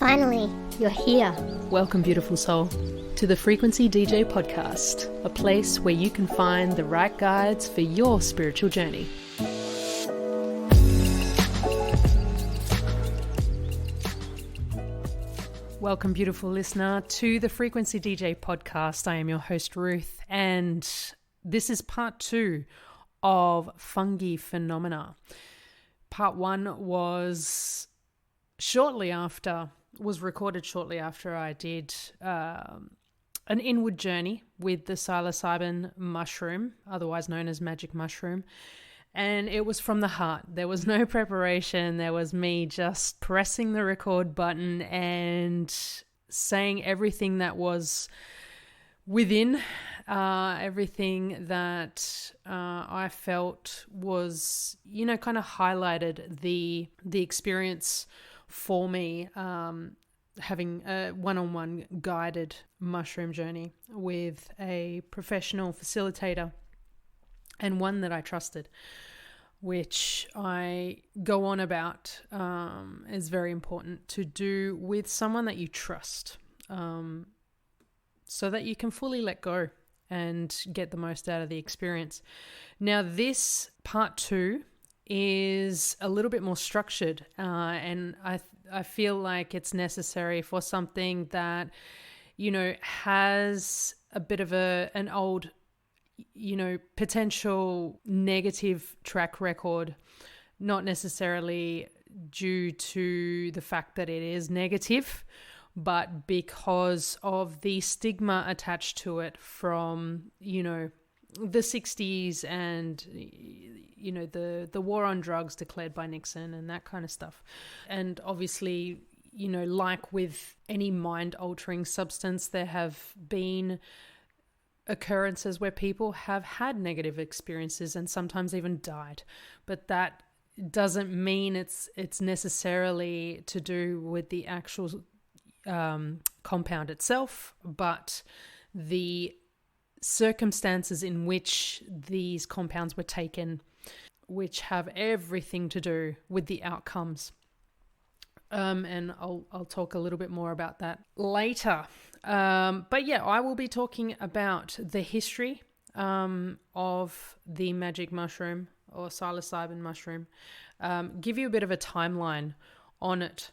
Finally, you're here. Welcome, beautiful soul, to the Frequency DJ podcast, a place where you can find the right guides for your spiritual journey. Welcome, beautiful listener, to the Frequency DJ podcast. I am your host, Ruth, and this is part 2 of Fungi Phenomena. Part 1 was recorded shortly after I did an inward journey with the psilocybin mushroom, otherwise known as magic mushroom. And it was from the heart. There was no preparation. There was me just pressing the record button and saying everything that was within, everything that I felt was, kind of highlighted the experience for me, having a one-on-one guided mushroom journey with a professional facilitator and one that I trusted, which I go on about is very important to do with someone that you trust, so that you can fully let go and get the most out of the experience. Now, this part 2 is a little bit more structured, and I feel like it's necessary for something that, has a bit of an old, potential negative track record, not necessarily due to the fact that it is negative, but because of the stigma attached to it from, the 60s and, the war on drugs declared by Nixon and that kind of stuff. And obviously, like with any mind-altering substance, there have been occurrences where people have had negative experiences and sometimes even died. But that doesn't mean it's necessarily to do with the actual compound itself, but the circumstances in which these compounds were taken, which have everything to do with the outcomes. And I'll talk a little bit more about that later. But yeah, I will be talking about the history of the magic mushroom or psilocybin mushroom, give you a bit of a timeline on it,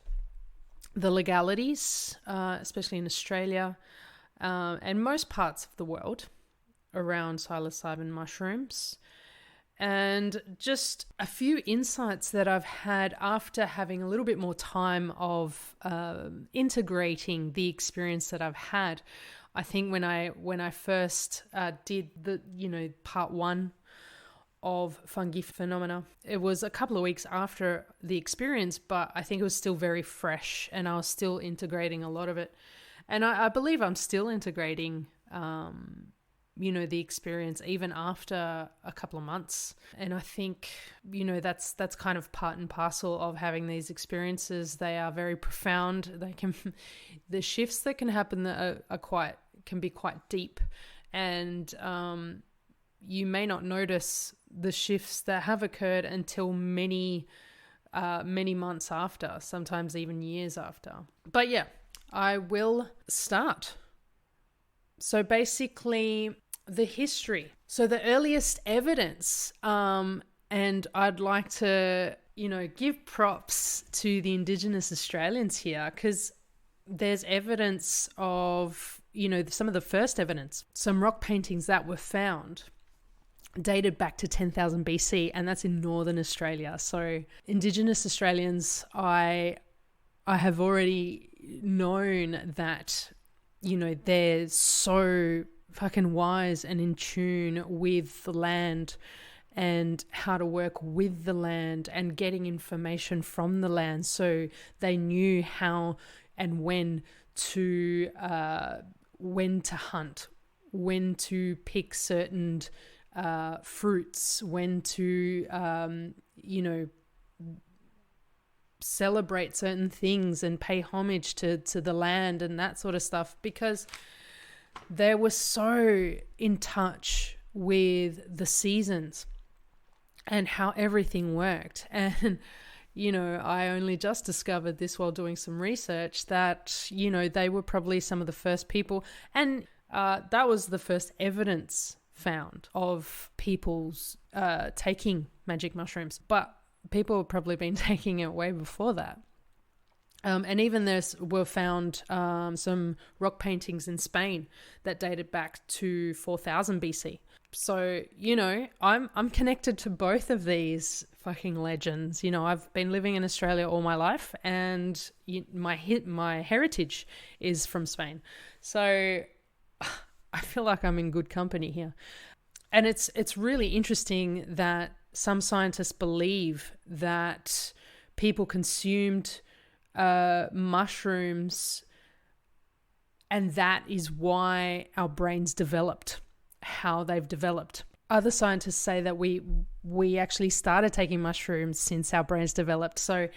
the legalities, especially in Australia and most parts of the world around psilocybin mushrooms, and just a few insights that I've had after having a little bit more time of integrating the experience that I've had. I think when I first did the part 1 of Fungi Phenomena, it was a couple of weeks after the experience, but I think it was still very fresh and I was still integrating a lot of it. And I believe I'm still integrating the experience even after a couple of months. And I think, that's kind of part and parcel of having these experiences. They are very profound. The shifts that can happen can be quite deep. And you may not notice the shifts that have occurred until many months after, sometimes even years after. But yeah, I will start. So basically, the history. So the earliest evidence, and I'd like to, give props to the Indigenous Australians here, because there's evidence of, some of the first evidence, some rock paintings that were found dated back to 10,000 BC, and that's in Northern Australia. So Indigenous Australians, I have already known that, they're so fucking wise and in tune with the land and how to work with the land and getting information from the land. So they knew how and when to hunt, when to pick certain fruits, when to, celebrate certain things and pay homage to the land and that sort of stuff, because they were so in touch with the seasons and how everything worked. And I only just discovered this while doing some research, that, they were probably some of the first people, and that was the first evidence found of people's taking magic mushrooms. But people have probably been taking it way before that. And even were found some rock paintings in Spain that dated back to 4000 BC. So, I'm connected to both of these fucking legends. I've been living in Australia all my life, and my heritage is from Spain. So I feel like I'm in good company here. And it's really interesting that some scientists believe that people consumed mushrooms, and that is why our brains developed how they've developed. Other scientists say that we actually started taking mushrooms since our brains developed. So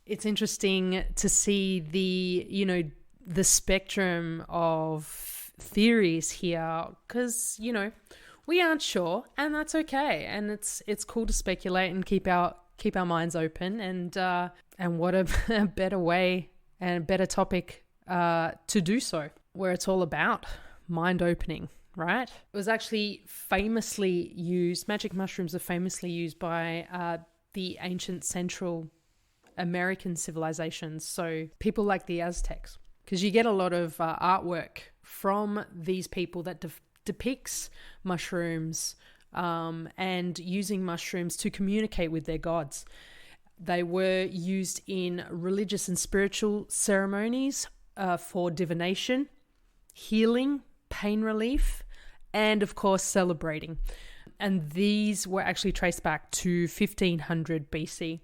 it's interesting to see the spectrum of theories here, because we aren't sure, and that's okay. And it's cool to speculate and keep our minds open, and what a better way and a better topic to do so, where it's all about mind opening, right? It was actually famously used, magic mushrooms are famously used by the ancient Central American civilizations, so people like the Aztecs, because you get a lot of artwork from these people that depicts mushrooms and using mushrooms to communicate with their gods. They were used in religious and spiritual ceremonies for divination, healing, pain relief, and of course celebrating. And these were actually traced back to 1500 BC.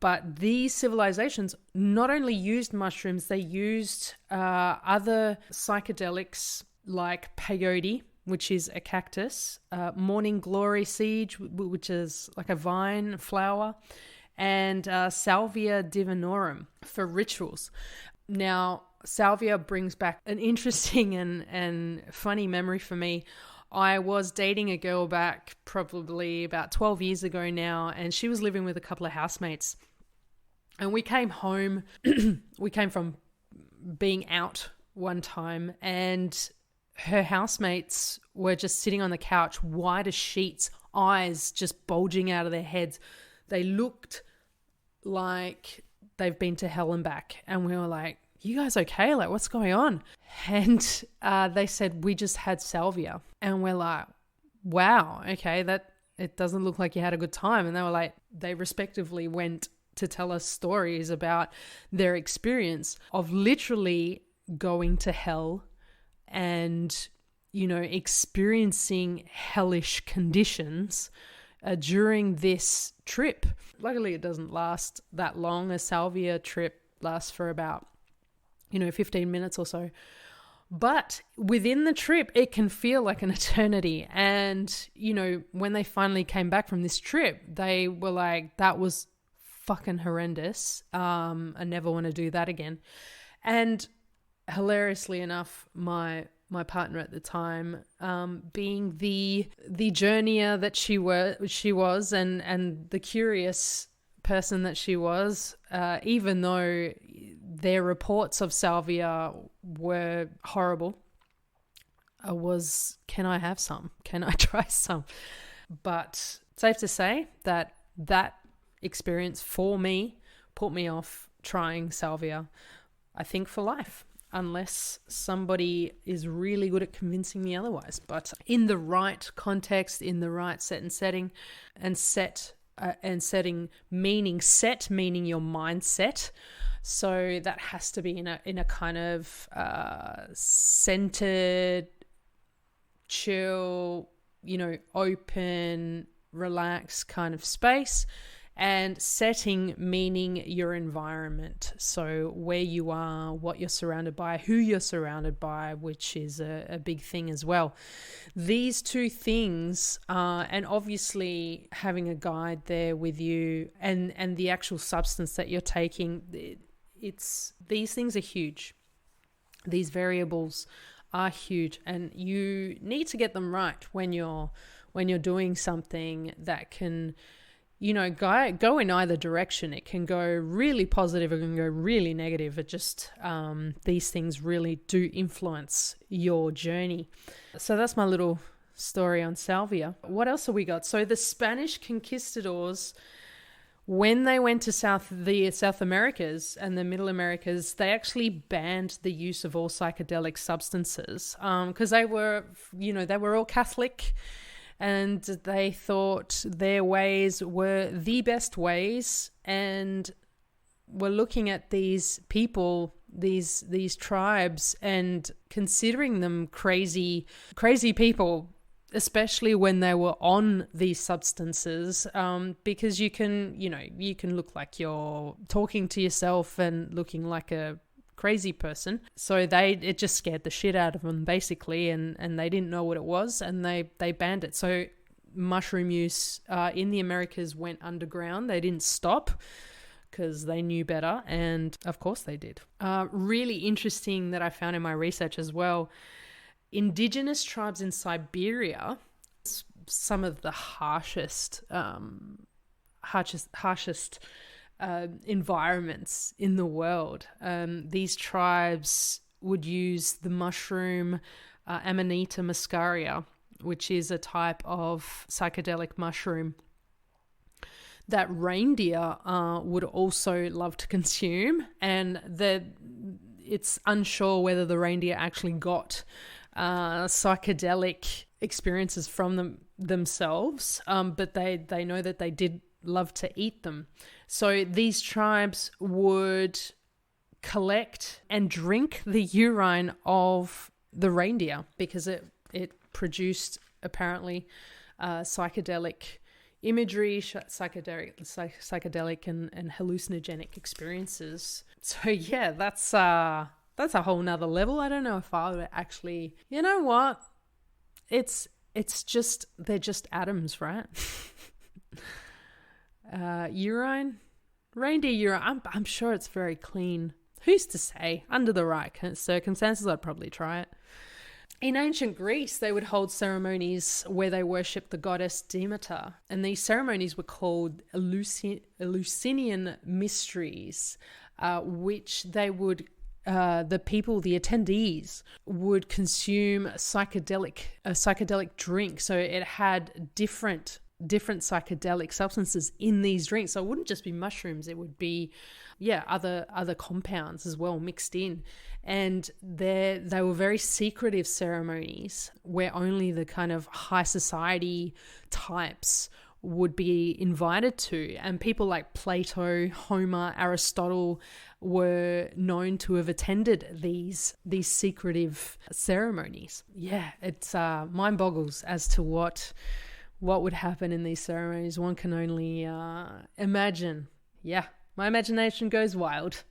But these civilizations not only used mushrooms, they used other psychedelics like peyote, which is a cactus, morning glory seed, which is like a vine flower, and salvia divinorum for rituals. Now, salvia brings back an interesting and funny memory for me. I was dating a girl back probably about 12 years ago now, and she was living with a couple of housemates. And we came home, we came from being out one time, and her housemates were just sitting on the couch, white as sheets, eyes just bulging out of their heads. They looked like they've been to hell and back. And we were like, you guys okay? Like, what's going on? And they said, we just had salvia. And we're like, wow, okay, it doesn't look like you had a good time. And they were like, they respectively went to tell us stories about their experience of literally going to hell and, experiencing hellish conditions during this trip. Luckily, it doesn't last that long. A salvia trip lasts for about 15 minutes or so. But within the trip, it can feel like an eternity. And, when they finally came back from this trip, they were like, that was fucking horrendous. I never want to do that again. And hilariously enough, my partner at the time, being the journeyer that she was and the curious person that she was, even though their reports of salvia were horrible, can I have some? Can I try some? But safe to say that experience for me put me off trying salvia, I think, for life, unless somebody is really good at convincing me otherwise. But in the right context, in the right set and setting, and setting meaning your mindset. So that has to be in a kind of centered, chill, open, relaxed kind of space. And setting meaning your environment. So where you are, what you're surrounded by, who you're surrounded by, which is a big thing as well. These two things, and obviously having a guide there with you and the actual substance that you're taking, these things are huge. These variables are huge, and you need to get them right when you're doing something that can go in either direction. It can go really positive, it can go really negative. It just, these things really do influence your journey. So that's my little story on salvia. What else have we got? So the Spanish conquistadors, when they went to the South Americas and the Middle Americas, they actually banned the use of all psychedelic substances, because they were all Catholic, and they thought their ways were the best ways, and were looking at these people, these tribes, and considering them crazy people, especially when they were on these substances, because you can look like you're talking to yourself and looking like a crazy person. So it just scared the shit out of them, basically, and they didn't know what it was, and they banned it. So mushroom use in the Americas went underground. They didn't stop because they knew better, and of course they did. Really interesting that I found in my research as well, indigenous tribes in Siberia, some of the harshest environments in the world. These tribes would use the mushroom Amanita muscaria, which is a type of psychedelic mushroom that reindeer would also love to consume, and it's unsure whether the reindeer actually got psychedelic experiences from themselves, but they know that they did love to eat them. So these tribes would collect and drink the urine of the reindeer because it produced apparently psychedelic imagery, psychedelic and hallucinogenic experiences. So yeah, that's a whole nother level. I don't know if I would actually, you know what? It's just, they're just atoms, right? Urine, reindeer urine. I'm sure it's very clean. Who's to say? Under the right circumstances, I'd probably try it. In ancient Greece, they would hold ceremonies where they worshipped the goddess Demeter, and these ceremonies were called Eleusinian mysteries, which they would the attendees would consume a psychedelic drink. So it had different psychedelic substances in these drinks. So it wouldn't just be mushrooms, it would be other compounds as well mixed in. And they were very secretive ceremonies where only the kind of high society types would be invited to, and people like Plato, Homer, Aristotle were known to have attended these secretive ceremonies. Yeah, it's mind boggles as to what would happen in these ceremonies. One can only imagine. Yeah, my imagination goes wild.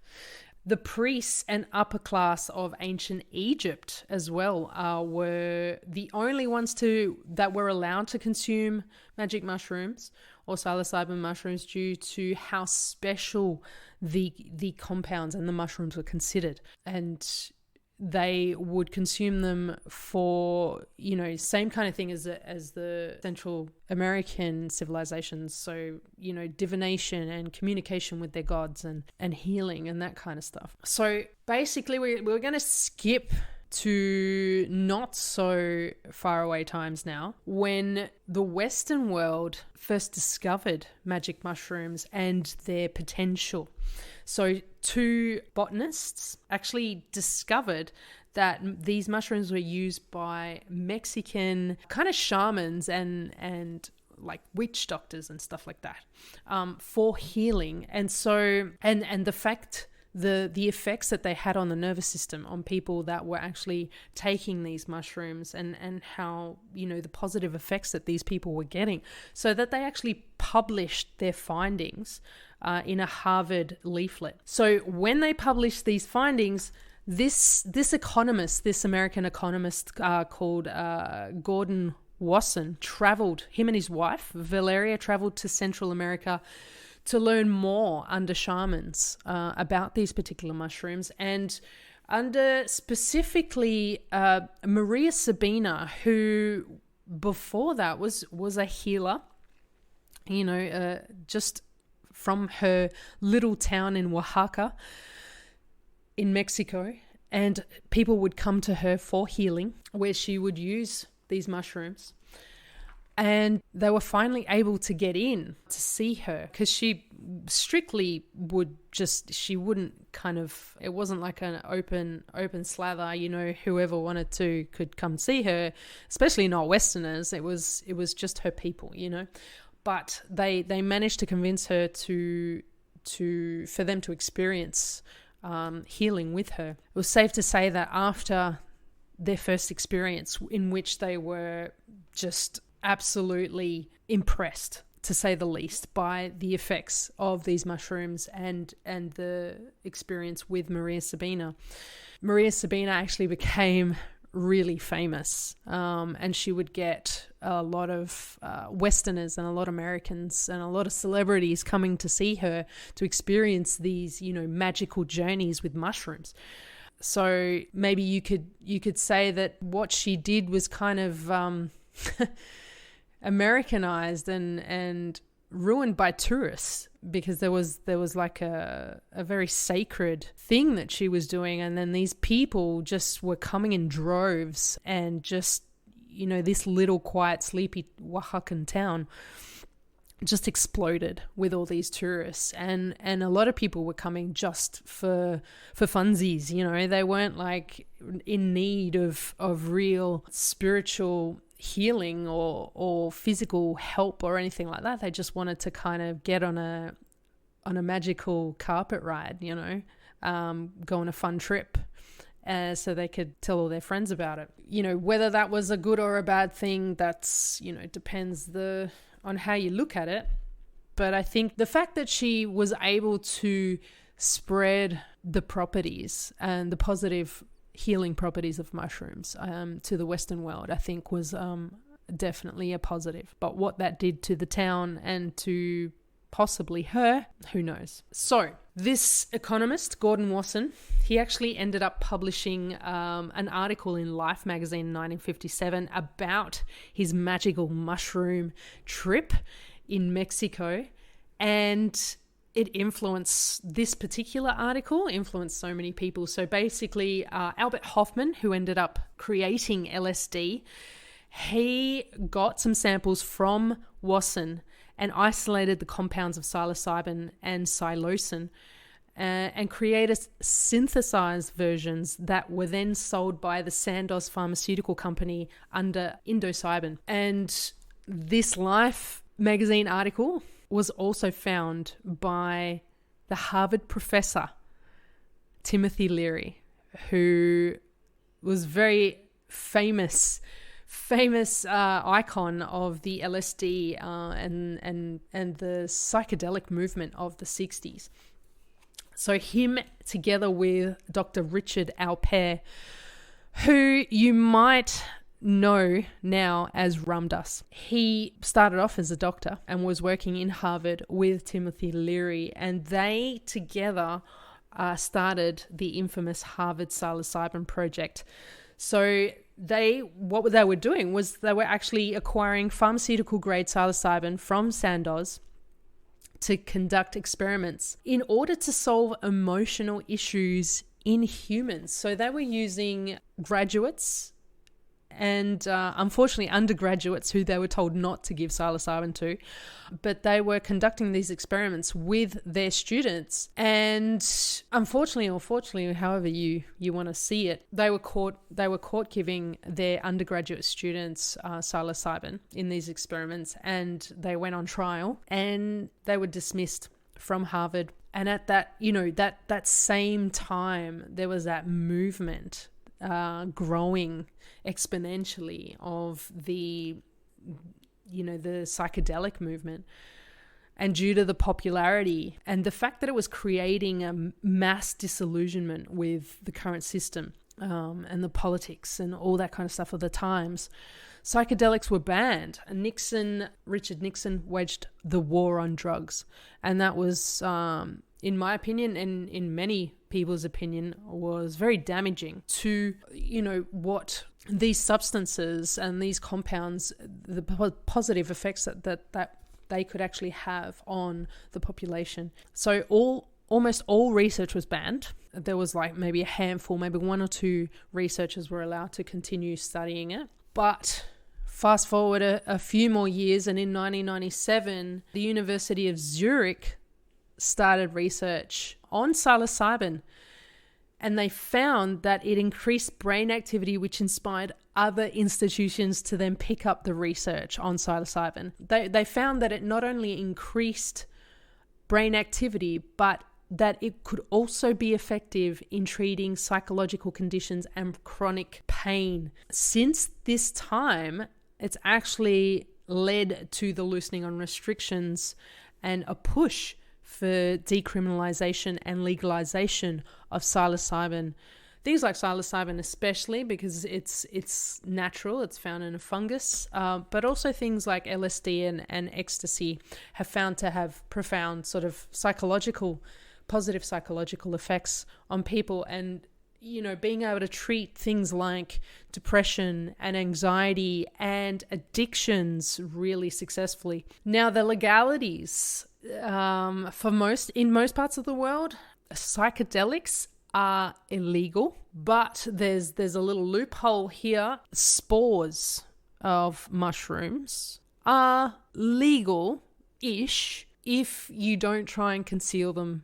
The priests and upper class of ancient Egypt as well were the only ones that were allowed to consume magic mushrooms or psilocybin mushrooms due to how special the compounds and the mushrooms were considered. And they would consume them for, same kind of thing as the Central American civilizations. So, divination and communication with their gods and healing and that kind of stuff. So basically we're going to skip to not so far away times now, when the Western world first discovered magic mushrooms and their potential. So two botanists actually discovered that these mushrooms were used by Mexican kind of shamans and like witch doctors and stuff like that for healing. And so and the fact the effects that they had on the nervous system on people that were actually taking these mushrooms, and how the positive effects that these people were getting, so that they actually published their findings in a Harvard leaflet. So when they published these findings, this American economist called Gordon Wasson him and his wife Valeria traveled to Central America to learn more under shamans about these particular mushrooms, and under specifically Maria Sabina, who before that was a healer just from her little town in Oaxaca in Mexico. And people would come to her for healing, where she would use these mushrooms. And they were finally able to get in to see her, because she strictly she wouldn't it wasn't like an open slather, whoever wanted to could come see her, especially not Westerners. It was just her people, but they managed to convince her for them to experience healing with her. It was safe to say that after their first experience, in which they were just absolutely impressed, to say the least, by the effects of these mushrooms and the experience with Maria Sabina. Maria Sabina actually became really famous, and she would get a lot of Westerners and a lot of Americans and a lot of celebrities coming to see her to experience these, magical journeys with mushrooms. So maybe you could say that what she did was kind of Americanized and ruined by tourists, because there was like a very sacred thing that she was doing, and then these people just were coming in droves, and just this little quiet sleepy Oaxacan town just exploded with all these tourists, and a lot of people were coming just for funsies. They weren't like in need of real spiritual healing or physical help or anything like that. They just wanted to kind of get on a magical carpet ride, go on a fun trip, so they could tell all their friends about it. Whether that was a good or a bad thing, that's depends on how you look at it. But I think the fact that she was able to spread the properties and the positive healing properties of mushrooms to the Western world, I think was definitely a positive. But what that did to the town and to possibly her, who knows? So this economist, Gordon Wasson, he actually ended up publishing an article in Life magazine in 1957 about his magical mushroom trip in Mexico, and this particular article influenced so many people. So basically, Albert Hofmann, who ended up creating LSD, he got some samples from Wasson and isolated the compounds of psilocybin and psilocin, and created synthesized versions that were then sold by the Sandoz pharmaceutical company under Indocybin. And this Life magazine article was also found by the Harvard professor Timothy Leary, who was very famous icon of the LSD and the psychedelic movement of the 60s. So him, together with Dr. Richard Alper, who you might know now as Ramdas. He started off as a doctor and was working in Harvard with Timothy Leary, and they together started the infamous Harvard psilocybin project. So what they were doing was they were actually acquiring pharmaceutical grade psilocybin from Sandoz to conduct experiments in order to solve emotional issues in humans. So they were using graduates and unfortunately undergraduates who they were told not to give psilocybin to, but they were conducting these experiments with their students, and unfortunately or fortunately, however you want to see it, they were caught giving their undergraduate students psilocybin in these experiments, and they went on trial and they were dismissed from Harvard. And at that that same time, there was that movement growing exponentially of the psychedelic movement, and due to the popularity and the fact that it was creating a mass disillusionment with the current system and the politics and all that kind of stuff of the times, psychedelics were banned. And Richard Nixon waged the war on drugs, and that was in my opinion, and in many people's opinion, was very damaging to, what these substances and these compounds, the positive effects that they could actually have on the population. So almost all research was banned. There was like maybe a handful, maybe 1 or 2 researchers were allowed to continue studying it. But fast forward a few more years, and in 1997, the University of Zurich started research on psilocybin, and they found that it increased brain activity, which inspired other institutions to then pick up the research on psilocybin. They found that it not only increased brain activity, but that it could also be effective in treating psychological conditions and chronic pain. Since this time, it's actually led to the loosening on restrictions and a push for decriminalization and legalization of psilocybin. Things like psilocybin especially, because it's natural, it's found in a fungus, but also things like LSD and ecstasy have found to have profound sort of positive psychological effects on people. And, you know, being able to treat things like depression and anxiety and addictions really successfully. Now, the legalities, in most parts of the world, psychedelics are illegal, but there's a little loophole here. Spores of mushrooms are legal-ish if you don't try and conceal them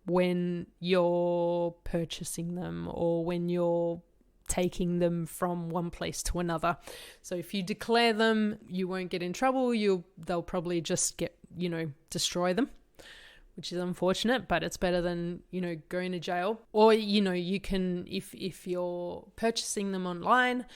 when you're purchasing them or when you're taking them from one place to another. So if you declare them, you won't get in trouble. They'll probably just destroy them, which is unfortunate, but it's better than, going to jail. Or, you can, if you're purchasing them online,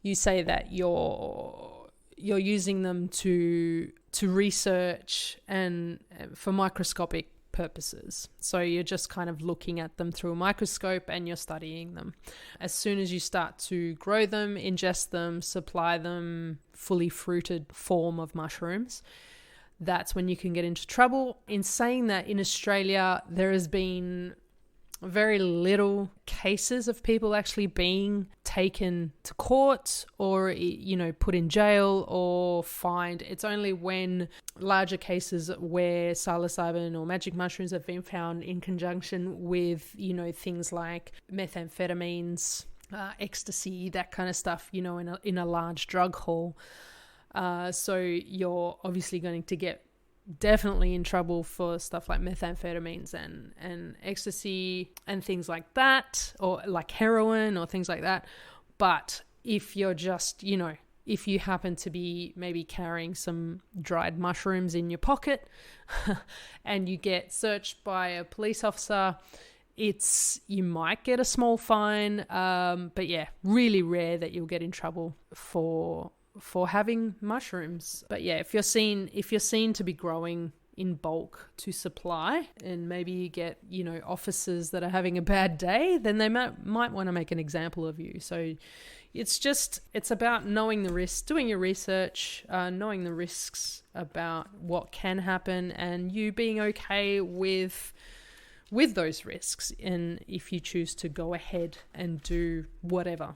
you say that you're using them to research and for microscopic purposes. So you're just kind of looking at them through a microscope and you're studying them. As soon as you start to grow them, ingest them, supply them fully fruited form of mushrooms, that's when you can get into trouble. In saying that, in Australia, there has been very little cases of people actually being taken to court or, put in jail or fined. It's only when larger cases where psilocybin or magic mushrooms have been found in conjunction with, things like methamphetamines, ecstasy, that kind of stuff, in a large drug haul. So you're obviously going to get definitely in trouble for stuff like methamphetamines and ecstasy and things like that, or like heroin or things like that. But if you're just, if you happen to be maybe carrying some dried mushrooms in your pocket and you get searched by a police officer, you might get a small fine. But yeah, really rare that you'll get in trouble for having mushrooms. But yeah, if you're seen to be growing in bulk to supply, and maybe you get, officers that are having a bad day, then they might want to make an example of you. So it's about knowing the risks, doing your research, knowing the risks about what can happen, and you being okay with those risks. And if you choose to go ahead and do whatever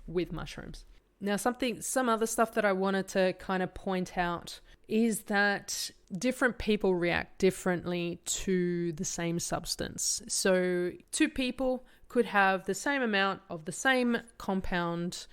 with mushrooms. Now, some other stuff that I wanted to kind of point out is that different people react differently to the same substance. So 2 people could have the same amount of the same compound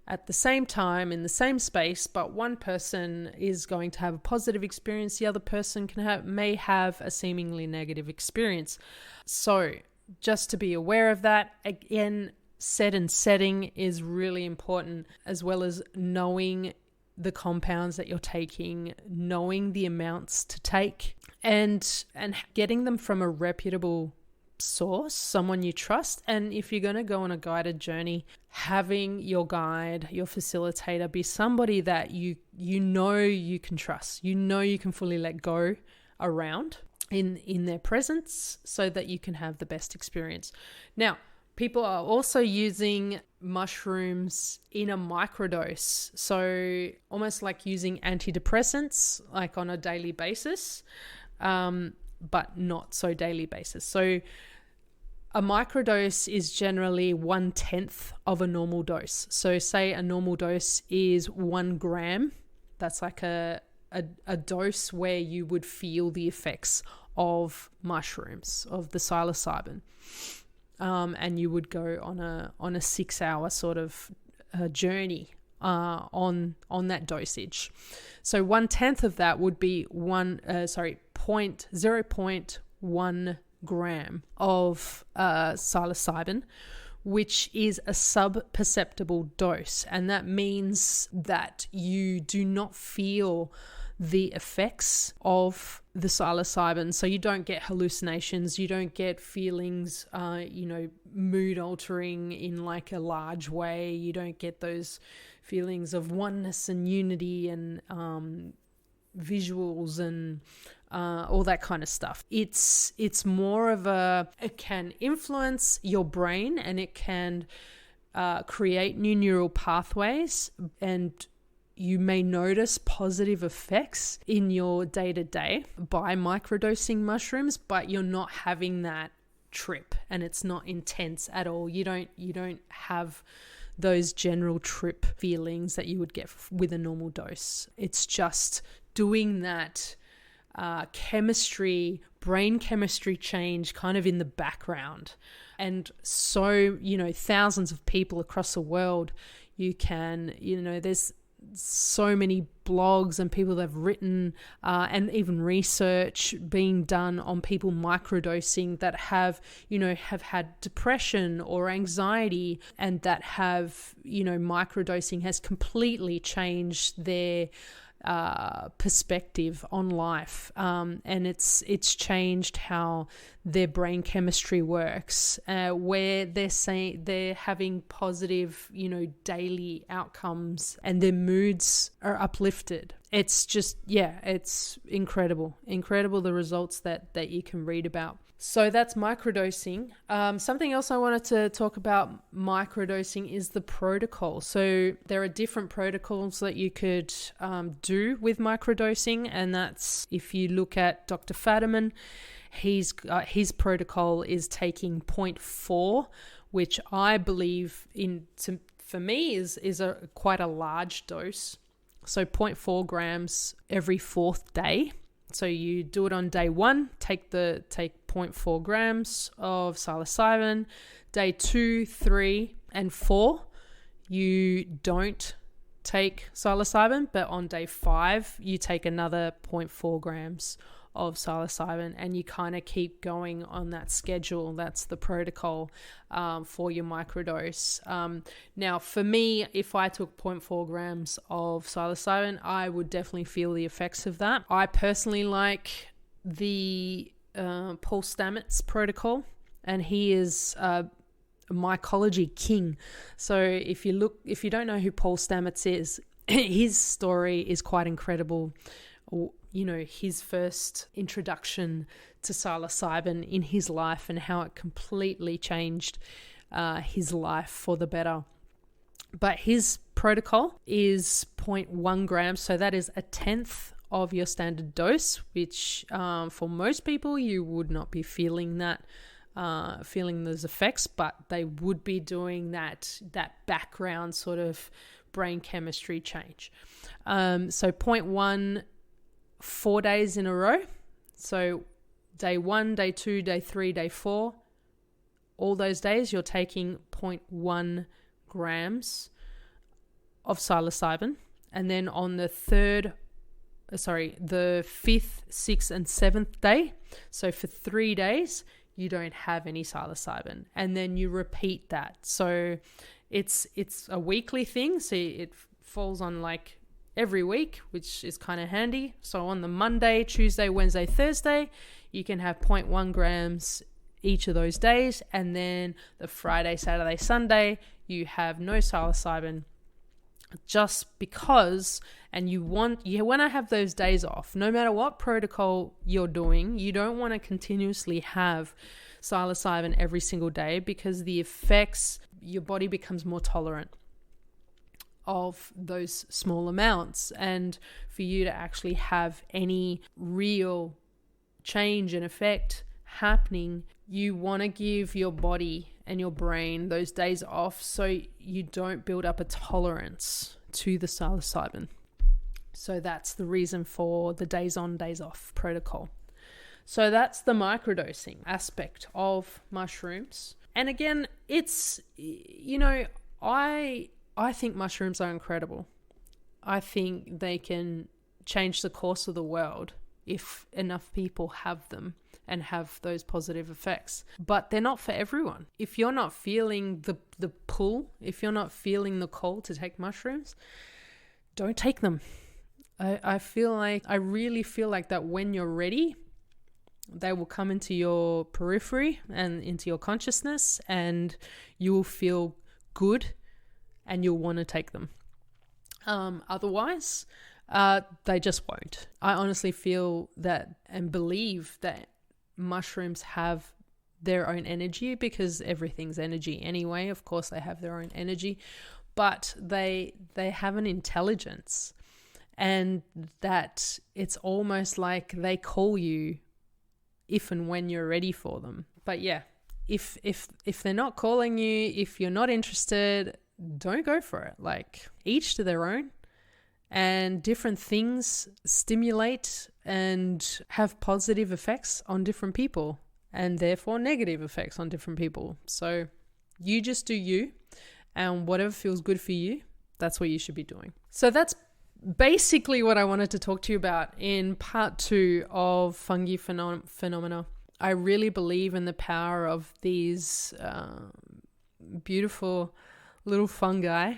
at the same time in the same space, but one person is going to have a positive experience. The other person may have a seemingly negative experience. So just to be aware of that, again, set and setting is really important, as well as knowing the compounds that you're taking, knowing the amounts to take, and getting them from a reputable source, someone you trust. And if you're going to go on a guided journey, having your guide, your facilitator, be somebody that you can trust, you can fully let go around in their presence, so that you can have the best experience. Now, people are also using mushrooms in a microdose. So almost like using antidepressants, like on a daily basis, but not so daily basis. So a microdose is generally 1/10 of a normal dose. So say a normal dose is 1 gram. That's like a a dose where you would feel the effects of mushrooms, of the psilocybin. And you would go on a 6-hour sort of journey on that dosage. So 1/10 of that would be 0.1 gram of psilocybin, which is a sub-perceptible dose. And that means that you do not feel the effects of the psilocybin. So you don't get hallucinations, you don't get feelings, mood altering in like a large way. You don't get those feelings of oneness and unity and visuals and all that kind of stuff. It's more of it can influence your brain, and it can create new neural pathways, and you may notice positive effects in your day-to-day by microdosing mushrooms, but you're not having that trip, and it's not intense at all. You don't have those general trip feelings that you would get with a normal dose. It's just doing that brain chemistry change kind of in the background. And so, thousands of people across the world, there's so many blogs and people that have written and even research being done on people microdosing that have had depression or anxiety, and that have, microdosing has completely changed their perspective on life, and it's changed how their brain chemistry works, where they're saying they're having positive daily outcomes, and their moods are uplifted. It's just it's incredible the results that you can read about. So that's microdosing. Something else I wanted to talk about microdosing is the protocol. So there are different protocols that you could do with microdosing, and that's, if you look at Dr. Fadiman, his protocol is taking 0.4, which I believe for me is quite a large dose. So 0.4 grams every 4th day. So you do it on day 1, take 0.4 grams of psilocybin. Day 2, 3, and 4, you don't take psilocybin, but on day 5, you take another 0.4 grams of psilocybin, and you kind of keep going on that schedule. That's the protocol for your microdose. Now, for me, if I took 0.4 grams of psilocybin, I would definitely feel the effects of that. I personally like the Paul Stamets protocol, and he is a mycology king. So if you don't know who Paul Stamets is, his story is quite incredible. His first introduction to psilocybin in his life, and how it completely changed his life for the better. But his protocol is 0.1 grams, so that is 1/10 of your standard dose, which for most people you would not be feeling those effects, but they would be doing that background sort of brain chemistry change. So 0.1, 4 days in a row. So day 1, day 2, day 3, day 4, all those days you're taking 0.1 grams of psilocybin. And then on the 5th, 6th, and 7th day, so for 3 days, you don't have any psilocybin. And then you repeat that. So it's a weekly thing. So it falls on like every week, which is kind of handy. So on the Monday, Tuesday, Wednesday, Thursday, you can have 0.1 grams each of those days. And then the Friday, Saturday, Sunday, you have no psilocybin, just because, and you want to have those days off. No matter what protocol you're doing, you don't want to continuously have psilocybin every single day, because the effects, your body becomes more tolerant of those small amounts. And for you to actually have any real change and effect happening, you want to give your body and your brain those days off, so you don't build up a tolerance to the psilocybin. So that's the reason for the days on, days off protocol. So that's the microdosing aspect of mushrooms. And again, it's, I think mushrooms are incredible. I think they can change the course of the world if enough people have them and have those positive effects. But they're not for everyone. If you're not feeling the pull, if you're not feeling the call to take mushrooms, don't take them. I really feel like that when you're ready, they will come into your periphery and into your consciousness, and you will feel good and you'll want to take them. Otherwise, they just won't. I honestly feel that and believe that mushrooms have their own energy, because everything's energy anyway. Of course, they have their own energy, but they have an intelligence, and that it's almost like they call you if and when you're ready for them. But yeah, if they're not calling you, if you're not interested, don't go for it. Like, each to their own, and different things stimulate and have positive effects on different people, and therefore negative effects on different people. So you just do you, and whatever feels good for you, that's what you should be doing. So that's basically what I wanted to talk to you about in part 2 of Fungi Phenomena. I really believe in the power of these beautiful little fungi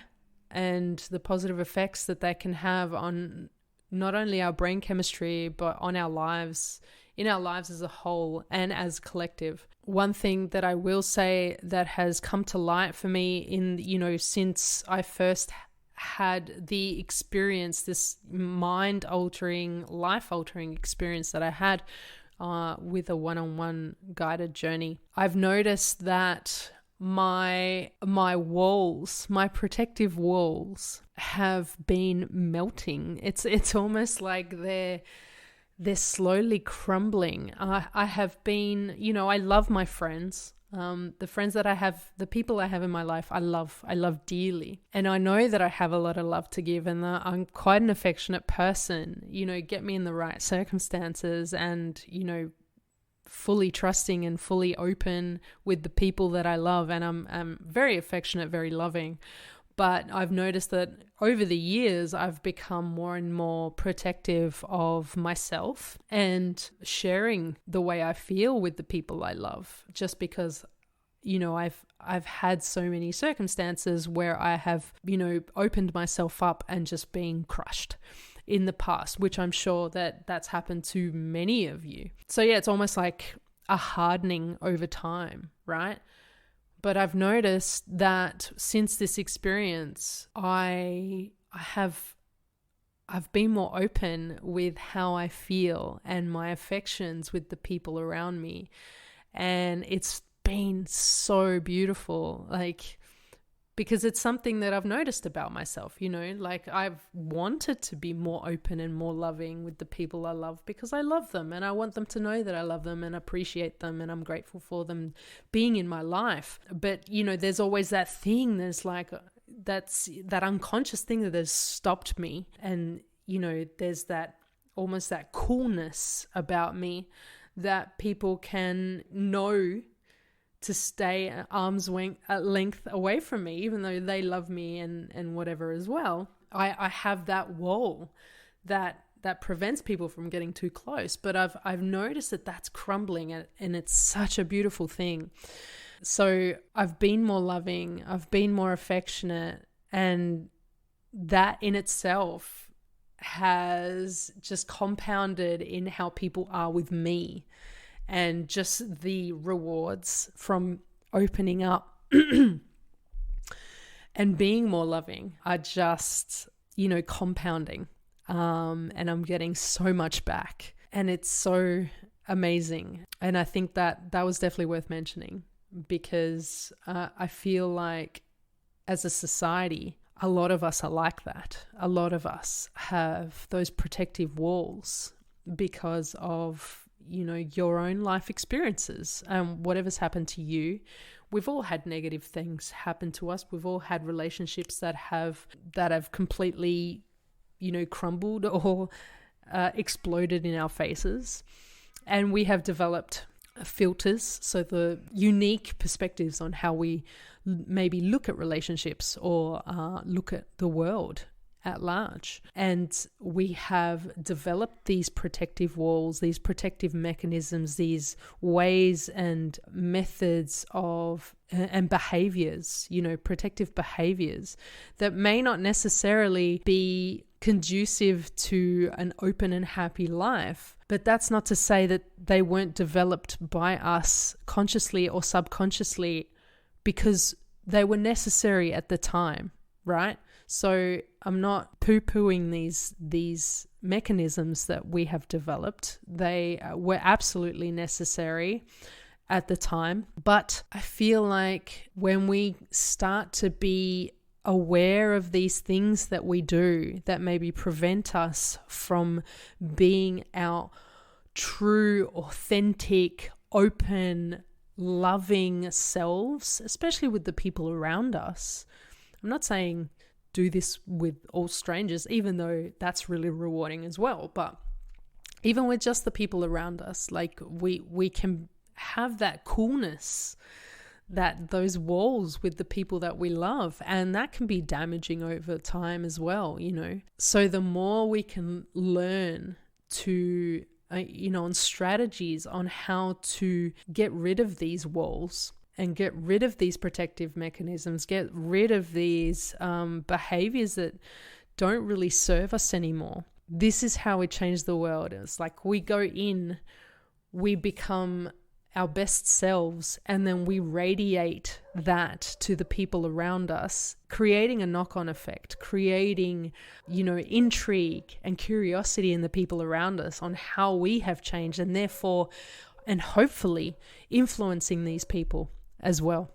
and the positive effects that they can have on not only our brain chemistry, but on our lives, in our lives as a whole and as collective. One thing that I will say that has come to light for me since I first had the experience, this mind-altering, life-altering experience that I had with a one-on-one guided journey, I've noticed that my walls, my protective walls, have been melting. It's almost like they're slowly crumbling. I have been, I love my friends. The friends that I have, the people I have in my life, I love dearly. And I know that I have a lot of love to give, and that I'm quite an affectionate person. Get me in the right circumstances, and, fully trusting and fully open with the people that I love. And I'm very affectionate, very loving. But I've noticed that over the years, I've become more and more protective of myself and sharing the way I feel with the people I love, just because, I've had so many circumstances where I have, opened myself up and just been crushed in the past, which I'm sure that's happened to many of you. So yeah, it's almost like a hardening over time, right? But I've noticed that since this experience, I've been more open with how I feel and my affections with the people around me. And it's been so beautiful, because it's something that I've noticed about myself, I've wanted to be more open and more loving with the people I love, because I love them and I want them to know that I love them and appreciate them, and I'm grateful for them being in my life. But, there's always that thing, there's that's that unconscious thing that has stopped me. And, there's that almost that coolness about me that people can know to stay at arm's length away from me, even though they love me and whatever as well. I have that wall that prevents people from getting too close. But I've noticed that that's crumbling, and it's such a beautiful thing. So I've been more loving, I've been more affectionate, and that in itself has just compounded in how people are with me. And just the rewards from opening up and being more loving are just, compounding. And I'm getting so much back. And it's so amazing. And I think that was definitely worth mentioning, because I feel like as a society, a lot of us are like that. A lot of us have those protective walls because of your own life experiences, whatever's happened to you. We've all had negative things happen to us. We've all had relationships that have completely crumbled or exploded in our faces. And we have developed filters, so the unique perspectives on how we maybe look at relationships or look at the world at large. And we have developed these protective walls, these protective mechanisms, these ways and methods of and behaviors, protective behaviors that may not necessarily be conducive to an open and happy life. But that's not to say that they weren't developed by us consciously or subconsciously, because they were necessary at the time, right? So I'm not poo-pooing these mechanisms that we have developed. They were absolutely necessary at the time. But I feel like when we start to be aware of these things that we do that maybe prevent us from being our true, authentic, open, loving selves, especially with the people around us. I'm not saying do this with all strangers, even though that's really rewarding as well. But even with just the people around us, like we can have that coolness, that those walls with the people that we love, and that can be damaging over time as well, So the more we can learn to, on strategies on how to get rid of these walls and get rid of these protective mechanisms, get rid of these behaviors that don't really serve us anymore. This is how we change the world. It's like we go in, we become our best selves, and then we radiate that to the people around us, creating a knock-on effect, creating, intrigue and curiosity in the people around us on how we have changed, and therefore, and hopefully influencing these people as well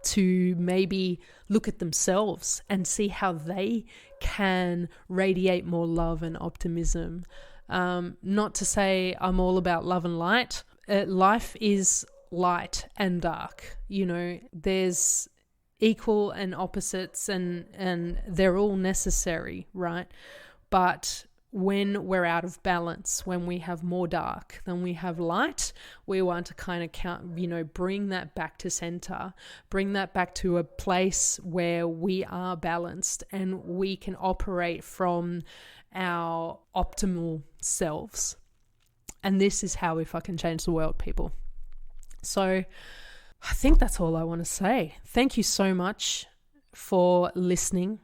to maybe look at themselves and see how they can radiate more love and optimism. Not to say I'm all about love and light. Life is light and dark. There's equal and opposites, and they're all necessary, right? But when we're out of balance, when we have more dark than we have light, we want to kind of bring that back to center, bring that back to a place where we are balanced and we can operate from our optimal selves. And this is how we fucking change the world, people. So I think that's all I want to say. Thank you so much for listening,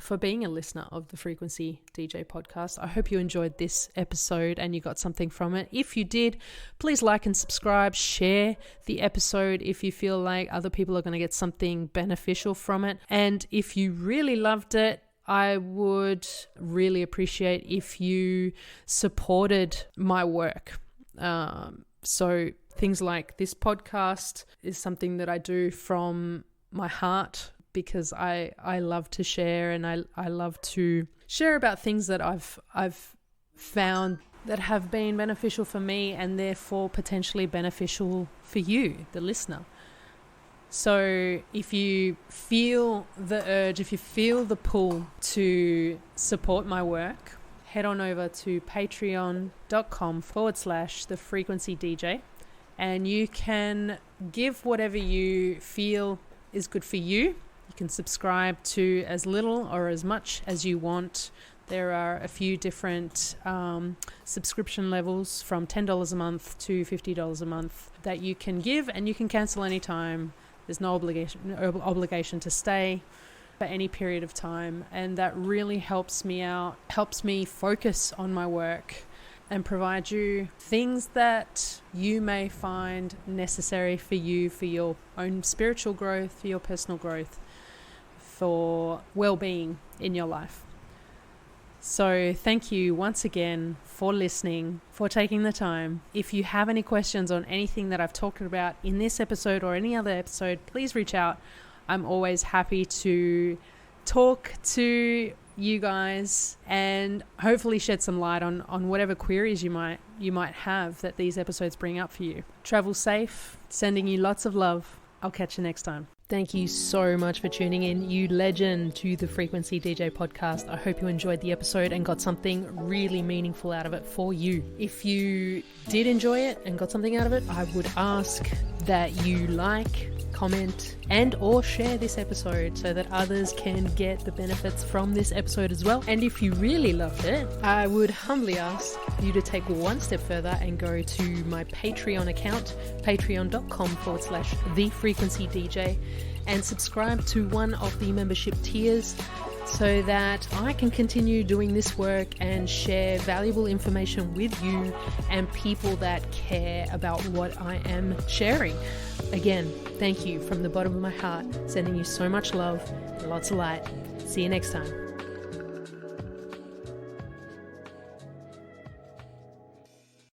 for being a listener of the Frequency DJ podcast. I hope you enjoyed this episode and you got something from it. If you did, please like and subscribe, share the episode if you feel like other people are going to get something beneficial from it. And if you really loved it, I would really appreciate if you supported my work. So things like this podcast is something that I do from my heart, because I love to share, and I love to share about things that I've found that have been beneficial for me and therefore potentially beneficial for you, the listener. So if you feel the urge, if you feel the pull to support my work, head on over to patreon.com/thefrequencydj, and you can give whatever you feel is good for you. You can subscribe to as little or as much as you want. There are a few different subscription levels from $10 a month to $50 a month that you can give, and you can cancel anytime. There's no obligation to stay for any period of time, and that really helps me out, helps me focus on my work and provide you things that you may find necessary for you, for your own spiritual growth, for your personal growth, for well-being in your life. So thank you once again for listening, for taking the time. If you have any questions on anything that I've talked about in this episode or any other episode, please reach out. I'm always happy to talk to you guys and hopefully shed some light on whatever queries you might have that these episodes bring up for you. Travel safe, sending you lots of love. I'll catch you next time. Thank you so much for tuning in, you legend, to the Frequency DJ podcast. I hope you enjoyed the episode and got something really meaningful out of it for you. If you did enjoy it and got something out of it, I would ask that you like, comment, and or share this episode so that others can get the benefits from this episode as well. And if you really loved it, I would humbly ask you to take one step further and go to my Patreon account, patreon.com/thefrequencydj, and subscribe to one of the membership tiers so that I can continue doing this work and share valuable information with you and people that care about what I am sharing. Again, thank you from the bottom of my heart, sending you so much love and lots of light. See you next time.